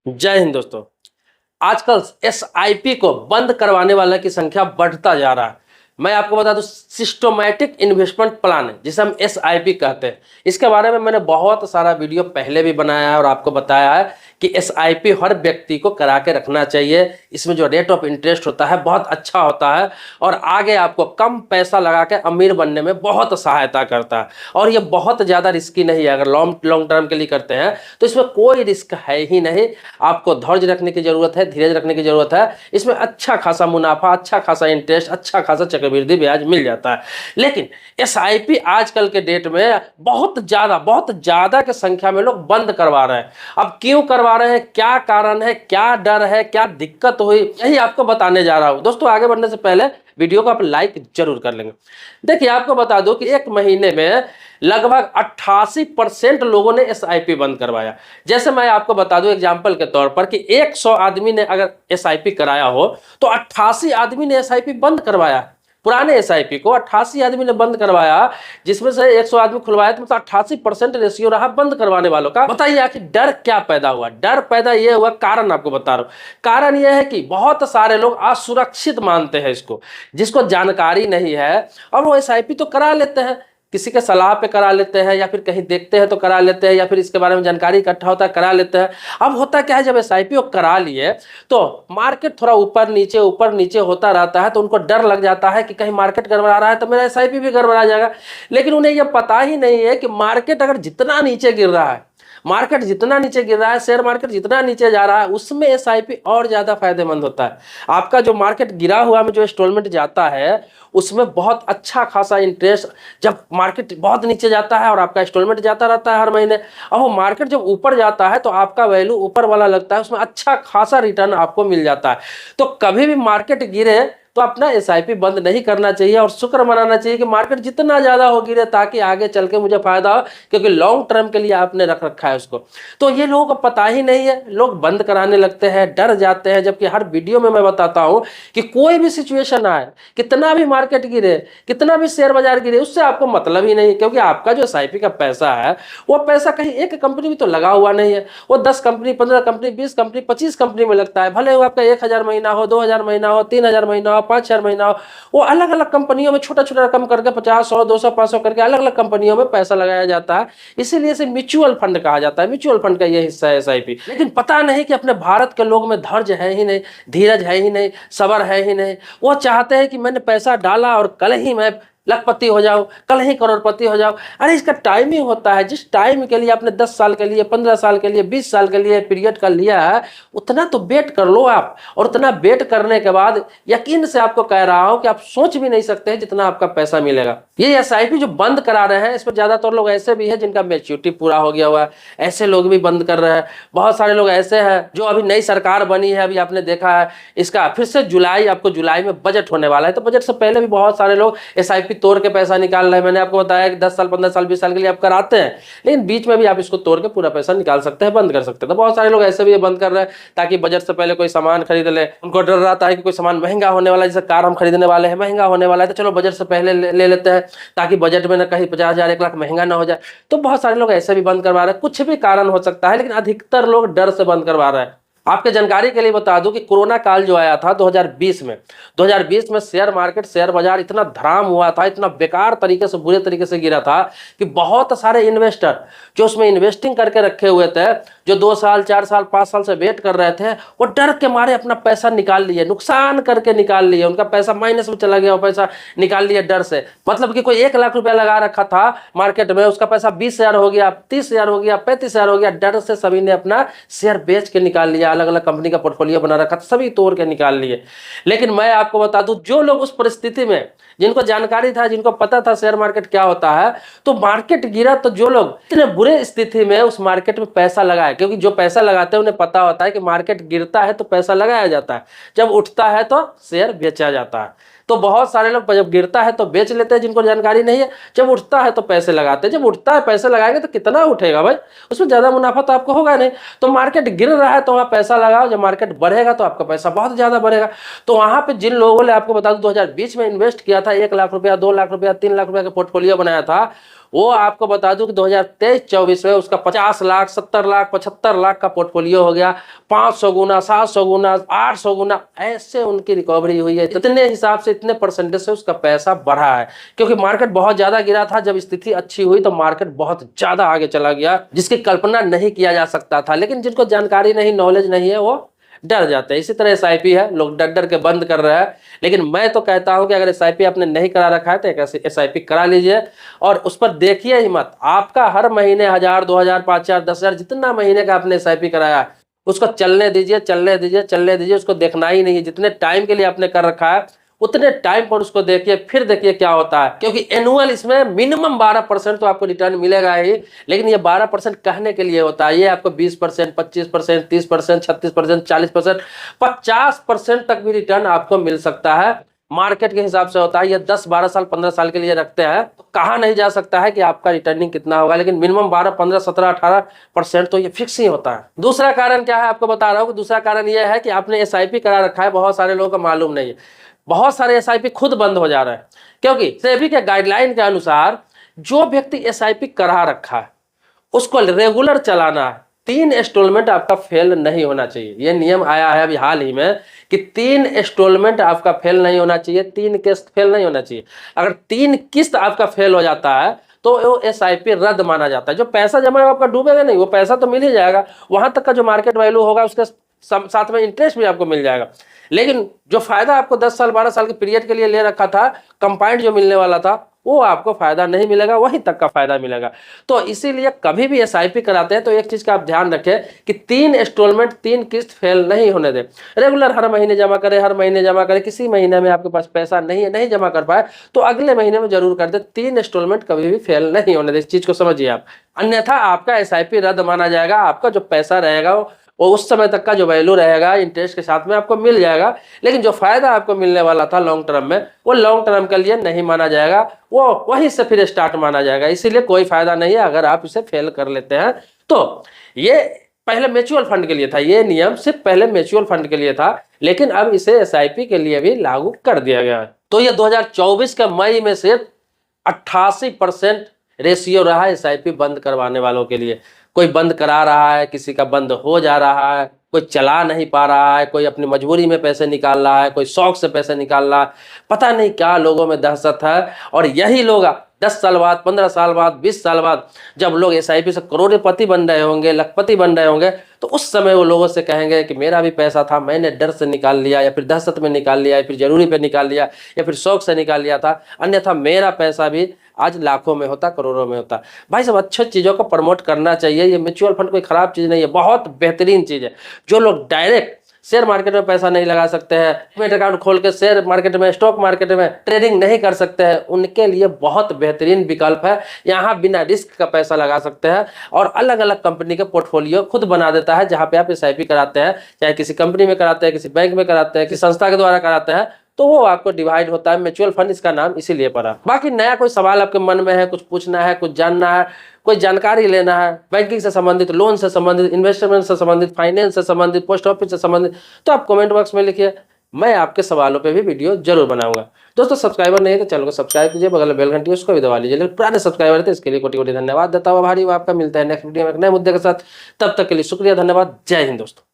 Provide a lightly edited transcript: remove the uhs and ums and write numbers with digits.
जय हिंद दोस्तों। आजकल एसआईपी को बंद करवाने वाले की संख्या बढ़ता जा रहा है। मैं आपको बता दूं, सिस्टमैटिक इन्वेस्टमेंट प्लान है जिसे हम एसआईपी कहते हैं। इसके बारे में मैंने बहुत सारा वीडियो पहले भी बनाया है और आपको बताया है कि एसआईपी हर व्यक्ति को करा के रखना चाहिए। इसमें जो रेट ऑफ इंटरेस्ट होता है बहुत अच्छा होता है और आगे आपको कम पैसा लगा के अमीर बनने में बहुत सहायता करता है। और ये बहुत ज़्यादा रिस्की नहीं है। अगर लॉन्ग टर्म के लिए करते हैं तो इसमें कोई रिस्क है ही नहीं। आपको धैर्य रखने की जरूरत है, धीरज रखने की जरूरत है। इसमें अच्छा खासा मुनाफा, अच्छा खासा इंटरेस्ट, अच्छा खासा चक्रवृद्धि ब्याज मिल जाता है। लेकिन एसआईपी आजकल के डेट में बहुत ज़्यादा की संख्या में लोग बंद करवा रहे हैं। अब क्यों करवा रहे हैं, क्या कारण है, क्या डर है, क्या दिक्कत हुई, यही आपको बताने जा रहा हूं। दोस्तों आगे बढ़ने से पहले वीडियो को आप लाइक जरूर कर लेंगे। देखिए आपको बता दूं कि एक महीने में लगभग 88% लोगों ने एसआईपी बंद करवाया। जैसे मैं आपको बता दूं एग्जांपल के तौर पर कि 100 आदमी ने अगर एसआईपी कराया हो तो 88 आदमी ने एसआईपी बंद करवाया। पुराने एसआईपी को 88 आदमी ने बंद करवाया, जिसमें से 100 आदमी खुलवाया तो मतलब 88% रेशियो रहा बंद करवाने वालों का। बताइए आखिर डर क्या पैदा हुआ? डर पैदा यह हुआ, कारण आपको बता रहा हूं। कारण यह है कि बहुत सारे लोग असुरक्षित मानते हैं इसको, जिसको जानकारी नहीं है और वो एसआईपी तो करा लेते हैं, किसी के सलाह पे करा लेते हैं या फिर कहीं देखते हैं तो करा लेते हैं या फिर इसके बारे में जानकारी इकट्ठा होता है करा लेते हैं। अब होता क्या है, जब एसआईपी को करा लिए तो मार्केट थोड़ा ऊपर नीचे होता रहता है तो उनको डर लग जाता है कि कहीं मार्केट गड़बड़ा रहा है तो मेरा एसआईपी भी गड़बड़ा जाएगा। लेकिन उन्हें यह पता ही नहीं है कि मार्केट अगर जितना नीचे गिर रहा है, शेयर मार्केट जितना नीचे जा रहा है, उसमें एसआईपी और ज्यादा फायदेमंद होता है। आपका जो मार्केट गिरा हुआ में जो इंस्टॉलमेंट जाता है उसमें बहुत अच्छा खासा इंटरेस्ट, जब मार्केट बहुत नीचे जाता है और आपका इंस्टॉलमेंट जाता रहता है हर महीने, और वो मार्केट जब ऊपर जाता है तो आपका वैल्यू ऊपर वाला लगता है, उसमें अच्छा खासा रिटर्न आपको मिल जाता है। तो कभी भी मार्केट गिरे तो अपना एसआईपी बंद नहीं करना चाहिए और शुक्र मनाना चाहिए कि मार्केट जितना ज्यादा हो गिरे ताकि आगे चल के मुझे फायदा हो, क्योंकि लॉन्ग टर्म के लिए आपने रख रखा है उसको। तो ये लोगों को पता ही नहीं है, लोग बंद कराने लगते हैं, डर जाते हैं। जबकि हर वीडियो में मैं बताता हूं कि कोई भी सिचुएशन आए, कितना भी मार्केट गिरे, कितना भी शेयर बाजार गिरे, उससे आपको मतलब ही नहीं, क्योंकि आपका जो एसआईपी का पैसा है वो पैसा कहीं एक कंपनी में तो लगा हुआ नहीं है, वो 10 कंपनी, 15 कंपनी, 20 कंपनी, 25 कंपनी में लगता है। भले वो आपका 1000 महीना हो, 2000 महीना हो, 3000 महीना हो, 5000 महीना हो, वो अलग अलग कंपनियों में छोटा छोटा रकम करके 50, 100, 200, 500 करके अलग अलग कंपनियों में पैसा लगाया जाता है। इसीलिए इसे म्यूचुअल फंड कहा जाता है। म्यूचुअल फंड का ये हिस्सा है एसआईपी। लेकिन पता नहीं कि अपने भारत के लोग में धैर्य है ही नहीं, धीरज है ही नहीं, सब्र है ही नहीं। वो चाहते हैं कि मैंने पैसा डाला और कल ही मैं लखपति हो जाओ, कल ही करोड़पति हो जाओ। अरे इसका टाइमिंग होता है। जिस टाइम के लिए आपने 10 साल के लिए, 15 साल के लिए, 20 साल के लिए पीरियड का लिया है, उतना तो वेट कर लो आप। और उतना वेट करने के बाद यकीन से आपको कह रहा हूं कि आप सोच भी नहीं सकते हैं जितना आपका पैसा मिलेगा। ये एसआईपी जो बंद करा रहे हैं, इसमें ज्यादातर लोग ऐसे भी हैं जिनका मैच्योरिटी पूरा हो गया हुआ है, ऐसे लोग भी बंद कर रहे हैं। बहुत सारे लोग ऐसे हैं जो अभी नई सरकार बनी है, अभी आपने देखा है इसका फिर से आपको जुलाई में बजट होने वाला है, तो बजट से पहले भी बहुत सारे लोग एसआईपी तोड़ के पैसा निकाल रहे हैं। मैंने आपको बताया कि 10 साल, 15 साल, 20 साल के लिए आप कराते हैं, लेकिन बीच में भी आप इसको तोड़ के पूरा पैसा निकाल सकते हैं, बंद कर सकते हैं। तो बहुत सारे लोग ऐसे भी बंद कर रहे हैं ताकि बजट से पहले कोई सामान खरीद ले। उनको डर रहता है कि कोई सामान महंगा होने वाला है, जैसे कार हम खरीदने वाले हैं, महंगा होने वाला है, तो चलो बजट से पहले ले लेते हैं ताकि बजट में ना कहीं 50,000, 1 लाख महंगा ना हो जाए। तो बहुत सारे लोग ऐसे भी बंद करवा रहे हैं। कुछ भी कारण हो सकता है, लेकिन अधिकतर लोग डर से बंद करवा रहे हैं। आपके जानकारी के लिए बता दूं कि कोरोना काल जो आया था 2020 में शेयर मार्केट, शेयर बाजार इतना धराम हुआ था, इतना बेकार तरीके से, बुरे तरीके से गिरा था कि बहुत सारे इन्वेस्टर जो उसमें इन्वेस्टिंग करके रखे हुए थे, जो 2 साल, 4 साल, 5 साल से वेट कर रहे थे, वो डर के मारे अपना पैसा निकाल लिए, नुकसान करके निकाल लिए। उनका पैसा माइनस में चला गया, वो पैसा निकाल लिया डर से। मतलब कि कोई 1 लाख रुपया लगा रखा था मार्केट में, उसका पैसा 20,000 हो गया, 30,000 हो गया, 35,000 हो गया। डर से सभी ने अपना शेयर बेच के निकाल लिया, अलग अलग कंपनी का पोर्टफोलियो बना रखा था, सभी तोड़ के निकाल लिए। लेकिन मैं आपको बता दूं, जो लोग उस परिस्थिति में, जिनको जानकारी था, जिनको पता था शेयर मार्केट क्या होता है, तो मार्केट गिरा तो जो लोग इतने बुरे स्थिति में उस मार्केट में पैसा लगाए, क्योंकि जो पैसा लगाते हैं उन्हें पता होता है कि मार्केट गिरता है तो पैसा लगाया जाता है, जब उठता है तो शेयर बेचा जाता है। तो बहुत सारे लोग जब गिरता है तो बेच लेते हैं, जिनको जानकारी नहीं है, जब उठता है तो पैसे लगाते हैं। जब उठता है पैसे लगाएंगे तो कितना उठेगा भाई, उसमें ज्यादा मुनाफा तो आपको होगा नहीं। तो मार्केट गिर रहा है तो वहां पैसा लगाओ, जब मार्केट बढ़ेगा तो आपका पैसा बहुत ज्यादा बढ़ेगा। तो वहां पे जिन लोगों ने, आपको बता दूं, 2020 में इन्वेस्ट किया था, 1 लाख रुपया, 2 लाख रुपया, 3 लाख रुपया का पोर्टफोलियो बनाया था, वो आपको बता दूं कि 2023-24 में उसका 50 लाख, 70 लाख, 75 लाख का पोर्टफोलियो हो गया। 500 गुना, 700 गुना, 800 गुना ऐसे उनकी रिकवरी हुई है। इतने हिसाब से, इतने परसेंटेज से उसका पैसा बढ़ा है, क्योंकि मार्केट बहुत ज्यादा गिरा था। जब स्थिति अच्छी हुई तो मार्केट बहुत ज्यादा आगे चला गया, जिसकी कल्पना नहीं किया जा सकता था। लेकिन जिनको जानकारी नहीं, नॉलेज नहीं है, वो डर जाते हैं। इसी तरह एसआईपी है, लोग डर डर के बंद कर रहे हैं। लेकिन मैं तो कहता हूं कि अगर एसआईपी आपने नहीं करा रखा है तो एक एसआईपी करा लीजिए, और उस पर देखिए ही मत। आपका हर महीने 1000, 2000, 5000, 10,000 जितना महीने का आपने एसआईपी कराया, उसको चलने दीजिए, चलने दीजिए, चलने दीजिए। उसको देखना ही नहीं है। जितने टाइम के लिए आपने कर रखा है उतने टाइम पर उसको देखिए, फिर देखिए क्या होता है। क्योंकि एनुअल इसमें मिनिमम 12% तो आपको रिटर्न मिलेगा ही। लेकिन ये 12% कहने के लिए होता है, ये आपको 20%, 25%, 30%, 36%, 40%, 50% तक भी रिटर्न आपको मिल सकता है। मार्केट के हिसाब से होता है। ये 10, 12 साल, 15 साल के लिए रखते हैं, तो कहा नहीं जा सकता है कि आपका रिटर्निंग कितना होगा। लेकिन मिनिमम 12, 15, 17, 18% तो ये फिक्स ही होता है। दूसरा कारण क्या है आपको बता रहा हूँ। दूसरा कारण यह है कि आपने एसआईपी करा रखा है, बहुत सारे लोगों को मालूम नहीं है। बहुत सारे एसआईपी खुद बंद हो जा रहे हैं, क्योंकि सेबी के गाइडलाइन के अनुसार जो व्यक्ति एसआईपी करा रखा है उसको रेगुलर चलाना है। 3 इंस्टॉलमेंट आपका फेल नहीं होना चाहिए। ये नियम आया है अभी हाल ही में कि 3 इंस्टॉलमेंट आपका फेल नहीं होना चाहिए, 3 किस्त फेल नहीं होना चाहिए। अगर 3 किस्त आपका फेल हो जाता है तो वो एसआईपी रद्द माना जाता है। जो पैसा जमा है आपका डूबेगा नहीं, वो पैसा तो मिल ही जाएगा। वहां तक का जो मार्केट वैल्यू होगा उसके साथ में इंटरेस्ट भी आपको मिल जाएगा। लेकिन जो फायदा आपको 10 साल, 12 साल के पीरियड के लिए ले रखा था, कंपाउंड जो मिलने वाला था, वो आपको फायदा नहीं मिलेगा, वहीं तक का फायदा मिलेगा। तो इसीलिए कभी भी एसआईपी कराते हैं तो एक चीज का आप ध्यान रखें कि 3 इंस्टॉलमेंट, 3 किस्त फेल नहीं होने दें। रेगुलर हर महीने जमा करें, हर महीने जमा करें। किसी महीने में आपके पास पैसा नहीं है, नहीं जमा कर पाए तो अगले महीने में जरूर कर दे। 3 इंस्टॉलमेंट कभी भी फेल नहीं होने दें, इस चीज को समझिए आप। अन्यथा आपका एसआईपी रद्द माना जाएगा। आपका जो पैसा रहेगा वो उस समय तक का जो वैल्यू रहेगा इंटरेस्ट के साथ में आपको मिल जाएगा। लेकिन जो फायदा आपको मिलने वाला था लॉन्ग टर्म में, वो लॉन्ग टर्म के लिए नहीं माना जाएगा, वो वहीं से फिर स्टार्ट माना जाएगा। इसीलिए कोई फायदा नहीं है अगर आप इसे फेल कर लेते हैं तो। ये पहले म्यूचुअल फंड के लिए था, ये नियम सिर्फ पहले म्यूचुअल फंड के लिए था, लेकिन अब इसे एसआईपी के लिए भी लागू कर दिया गया है। तो ये 2024 के मई में सिर्फ 88% रेशियो रहा है एसआईपी बंद करवाने वालों के लिए। कोई बंद करा रहा है, किसी का बंद हो जा रहा है, कोई चला नहीं पा रहा है, कोई अपनी मजबूरी में पैसे निकाल रहा है, कोई शौक से पैसे निकाल रहा है। पता नहीं क्या लोगों में दहशत है। और यही लोग 10 साल बाद, 15 साल बाद, 20 साल बाद जब लोग एसआईपी से करोड़पति बन रहे होंगे, लखपति बन रहे होंगे, तो उस समय वो लोगों से कहेंगे कि मेरा भी पैसा था, मैंने डर से निकाल लिया, या फिर दहशत में निकाल लिया, या फिर जरूरी पे निकाल लिया, या फिर शौक से निकाल लिया था, अन्यथा मेरा पैसा भी आज लाखों में होता, करोड़ों में होता। भाई सब अच्छी चीज़ों को प्रमोट करना चाहिए। ये म्यूचुअल फंड कोई खराब चीज़ नहीं है, बहुत बेहतरीन चीज़ है। जो लोग डायरेक्ट शेयर मार्केट में पैसा नहीं लगा सकते हैं, डीमैट अकाउंट खोल के शेयर मार्केट में, स्टॉक मार्केट में ट्रेडिंग नहीं कर सकते हैं, उनके लिए बहुत बेहतरीन विकल्प है। यहाँ बिना रिस्क का पैसा लगा सकते हैं और अलग अलग कंपनी के पोर्टफोलियो खुद बना देता है। जहाँ पे आप एसआईपी कराते हैं, चाहे किसी कंपनी में कराते हैं, किसी बैंक में कराते हैं, किसी संस्था के द्वारा कराते हैं, तो वो आपको डिवाइड होता है। म्यूचुअल फंड इसका नाम इसीलिए पड़ा। बाकी नया कोई सवाल आपके मन में है, कुछ पूछना है, कुछ जानना है, कोई जानकारी लेना है बैंकिंग से संबंधित, लोन से संबंधित, इन्वेस्टमेंट से संबंधित, फाइनेंस से संबंधित, पोस्ट ऑफिस से संबंधित, तो आप कमेंट बॉक्स में लिखिए। मैं आपके सवालों पे भी वीडियो जरूर बनाऊंगा। दोस्तों सब्सक्राइबर नहीं है तो चैनल को सब्सक्राइब कीजिए, बगल में बेल घंटी उसको भी दबा लीजिए। लेकिन पुराने सब्सक्राइबर थे इसके लिए कोटि कोटि धन्यवाद देता हुआ भारी आपका। मिलता है नेक्स्ट वीडियो में एक नए मुद्दे के साथ। तब तक के लिए शुक्रिया, धन्यवाद, जय हिंद दोस्तों।